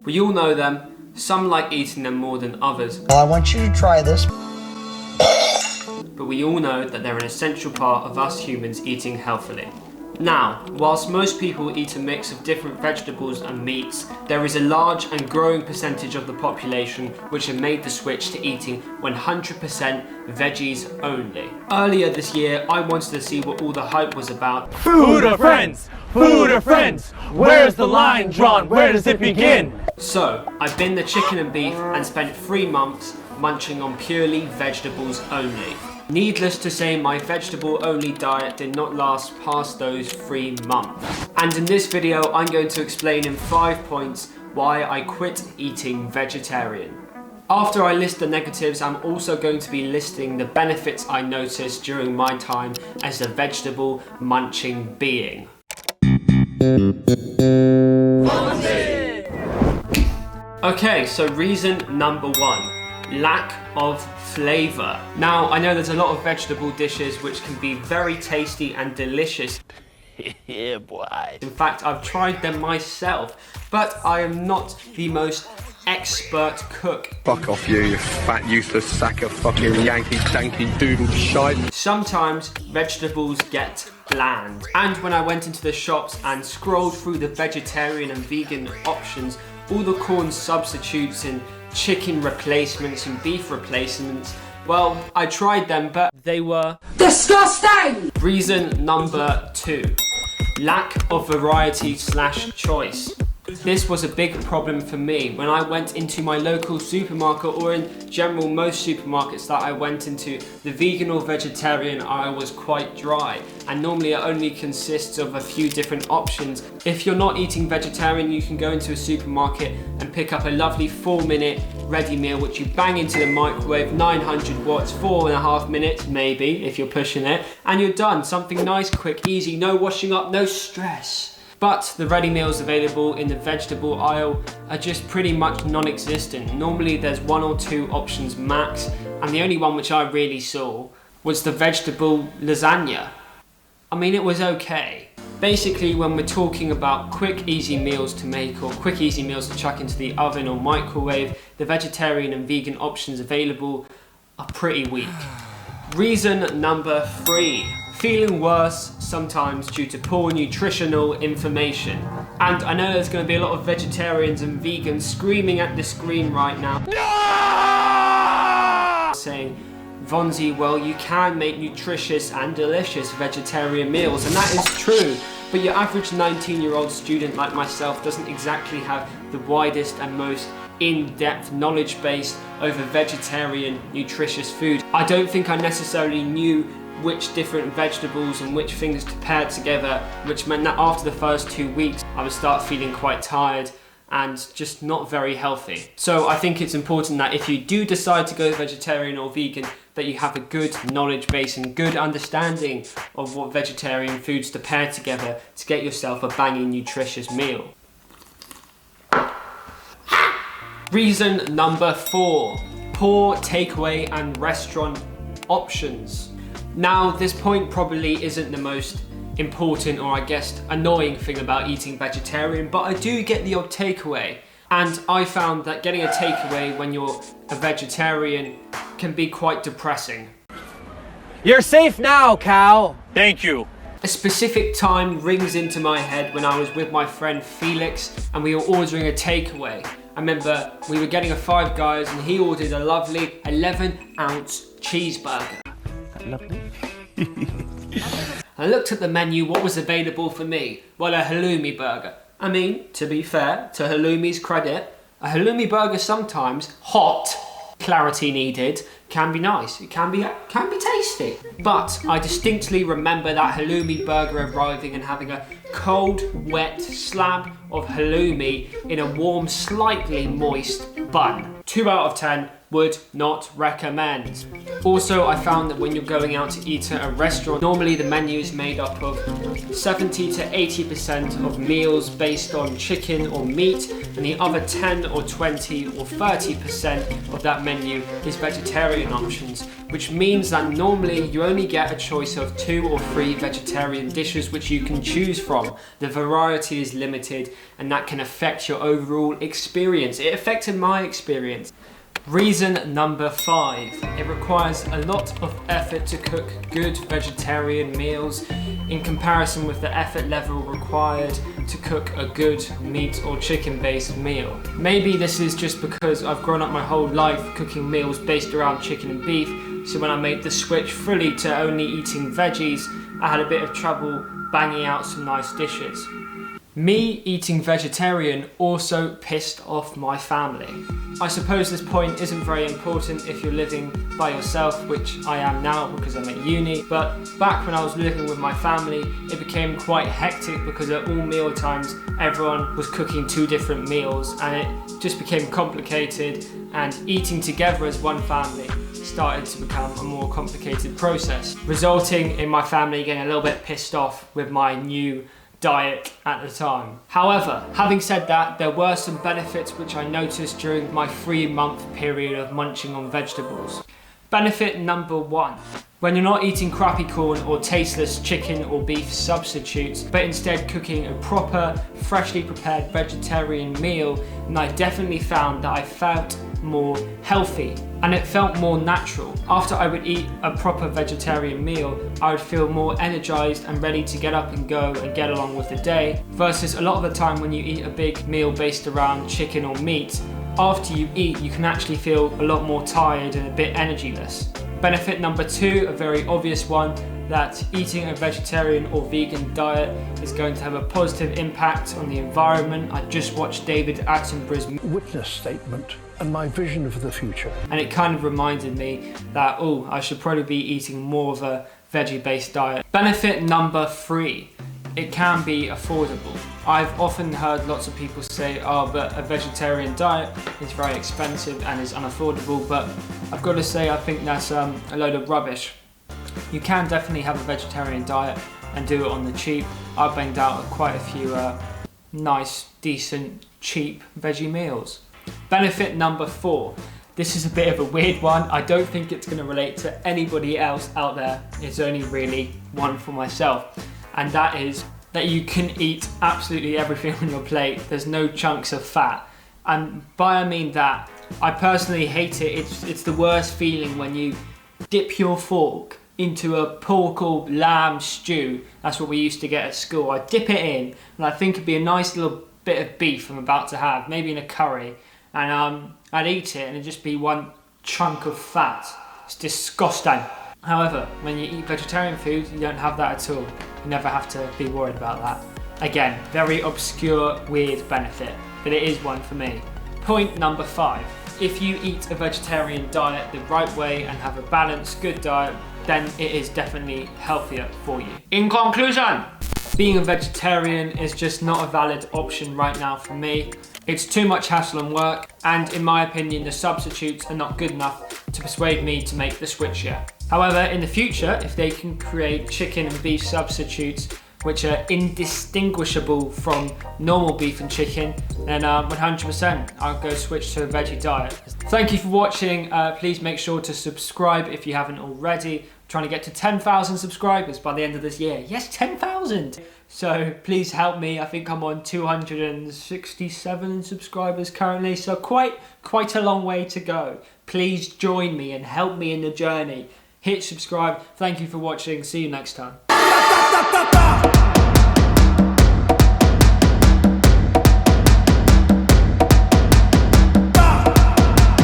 We all know them. Some like eating them more than others. Well, I want you to try this. But we all know that they're an essential part of us humans eating healthily. Now, whilst most people eat a mix of different vegetables and meats, there is a large and growing percentage of the population which have made the switch to eating 100% veggies only. Earlier this year, I wanted to see what all the hype was about. Food or friends? Food or friends? Where's the line drawn? Where does it begin? So, I binned the chicken and beef and spent 3 months munching on purely vegetables only. Needless to say, my vegetable-only diet did not last past those 3 months. And in this video, I'm going to explain in 5 points why I quit eating vegetarian. After I list the negatives, I'm also going to be listing the benefits I noticed during my time as a vegetable munching being. Okay, so reason number 1. Lack of flavour. Now, I know there's a lot of vegetable dishes which can be very tasty and delicious. Yeah, boy. In fact, I've tried them myself, but I am not the most expert cook. Fuck off you fat useless sack of fucking Yankee danky doodle shite. Sometimes vegetables get bland. And when I went into the shops and scrolled through the vegetarian and vegan options, all the corn substitutes and chicken replacements and beef replacements, well, I tried them, but they were disgusting! Reason number 2. Lack of variety / choice. This was a big problem for me. When I went into my local supermarket, or in general most supermarkets that I went into, the vegan or vegetarian aisle was quite dry, and normally it only consists of a few different options. If you're not eating vegetarian, you can go into a supermarket and pick up a lovely 4-minute ready meal which you bang into the microwave, 900 watts, 4.5 minutes maybe if you're pushing it, and you're done. Something nice, quick, easy, no washing up, no stress. But the ready meals available in the vegetable aisle are just pretty much non-existent. Normally there's 1 or 2 options max, and the only one which I really saw was the vegetable lasagna. I mean, it was okay. Basically, when we're talking about quick, easy meals to make or quick, easy meals to chuck into the oven or microwave, the vegetarian and vegan options available are pretty weak. Reason number 3. Feeling worse sometimes due to poor nutritional information. And I know there's going to be a lot of vegetarians and vegans screaming at the screen right now. No! Saying, Vonzi, well, you can make nutritious and delicious vegetarian meals, and that is true. But your average 19-year-old student like myself doesn't exactly have the widest and most in-depth knowledge base over vegetarian nutritious food. I don't think I necessarily knew which different vegetables and which things to pair together, which meant that after the first 2 weeks I would start feeling quite tired and just not very healthy. So I think it's important that if you do decide to go vegetarian or vegan, that you have a good knowledge base and good understanding of what vegetarian foods to pair together to get yourself a banging nutritious meal. Reason number 4. Poor takeaway and restaurant options. Now, this point probably isn't the most important or I guess annoying thing about eating vegetarian, but I do get the odd takeaway. And I found that getting a takeaway when you're a vegetarian can be quite depressing. You're safe now, Cal. Thank you. A specific time rings into my head when I was with my friend Felix and we were ordering a takeaway. I remember we were getting a Five Guys and he ordered a lovely 11-ounce cheeseburger. Lovely. I looked at the menu, what was available for me? Well, a halloumi burger. I mean, to be fair, to halloumi's credit, a halloumi burger sometimes, hot, clarity needed, can be nice. It can be tasty. But I distinctly remember that halloumi burger arriving and having a cold, wet slab of halloumi in a warm, slightly moist bun. 2 out of 10 would not recommend. Also, I found that when you're going out to eat at a restaurant, normally the menu is made up of 70 to 80% of meals based on chicken or meat, and the other 10 or 20 or 30% of that menu is vegetarian options, which means that normally you only get a choice of 2 or 3 vegetarian dishes which you can choose from. The variety is limited, and that can affect your overall experience. It affected my experience. Reason number 5, it requires a lot of effort to cook good vegetarian meals in comparison with the effort level required to cook a good meat or chicken based meal. Maybe this is just because I've grown up my whole life cooking meals based around chicken and beef, so when I made the switch fully to only eating veggies, I had a bit of trouble banging out some nice dishes. Me eating vegetarian also pissed off my family. I suppose this point isn't very important if you're living by yourself, which I am now because I'm at uni, but back when I was living with my family, it became quite hectic because at all meal times, everyone was cooking 2 different meals, and it just became complicated, and eating together as one family started to become a more complicated process, resulting in my family getting a little bit pissed off with my new diet at the time. However, having said that, there were some benefits which I noticed during my 3-month period of munching on vegetables. Benefit number 1. When you're not eating crappy corn or tasteless chicken or beef substitutes, but instead cooking a proper, freshly prepared vegetarian meal, and I definitely found that I felt more healthy and it felt more natural. After I would eat a proper vegetarian meal, I would feel more energized and ready to get up and go and get along with the day, versus a lot of the time when you eat a big meal based around chicken or meat, after you eat you can actually feel a lot more tired and a bit energyless. Benefit number 2, a very obvious one, that eating a vegetarian or vegan diet is going to have a positive impact on the environment. I just watched David Attenborough's witness statement and my vision for the future, and it kind of reminded me that, oh, I should probably be eating more of a veggie-based diet. Benefit number 3, it can be affordable. I've often heard lots of people say, oh, but a vegetarian diet is very expensive and is unaffordable, but I've got to say I think that's a load of rubbish. You can definitely have a vegetarian diet and do it on the cheap. I've banged out quite a few nice, decent, cheap veggie meals. Benefit number 4. This is a bit of a weird one. I don't think it's going to relate to anybody else out there. It's only really one for myself. And that is that you can eat absolutely everything on your plate. There's no chunks of fat. And by I mean that, I personally hate it. It's the worst feeling when you dip your fork into a pork or lamb stew. That's what we used to get at school. I dip it in and I think it'd be a nice little bit of beef I'm about to have, maybe in a curry, and I'd eat it and it'd just be one chunk of fat. It's disgusting. However, when you eat vegetarian food, you don't have that at all. You never have to be worried about that. Again, very obscure, weird benefit, but it is one for me. Point number 5. If you eat a vegetarian diet the right way and have a balanced, good diet, then it is definitely healthier for you. In conclusion, being a vegetarian is just not a valid option right now for me. It's too much hassle and work, and in my opinion, the substitutes are not good enough to persuade me to make the switch yet. However, in the future, if they can create chicken and beef substitutes which are indistinguishable from normal beef and chicken, then 100% I'll go switch to a veggie diet. Thank you for watching. Please make sure to subscribe if you haven't already. I'm trying to get to 10,000 subscribers by the end of this year. Yes, 10,000! So please help me. I think I'm on 267 subscribers currently, so quite a long way to go. Please join me and help me in the journey. Hit subscribe. Thank you for watching. See you next time.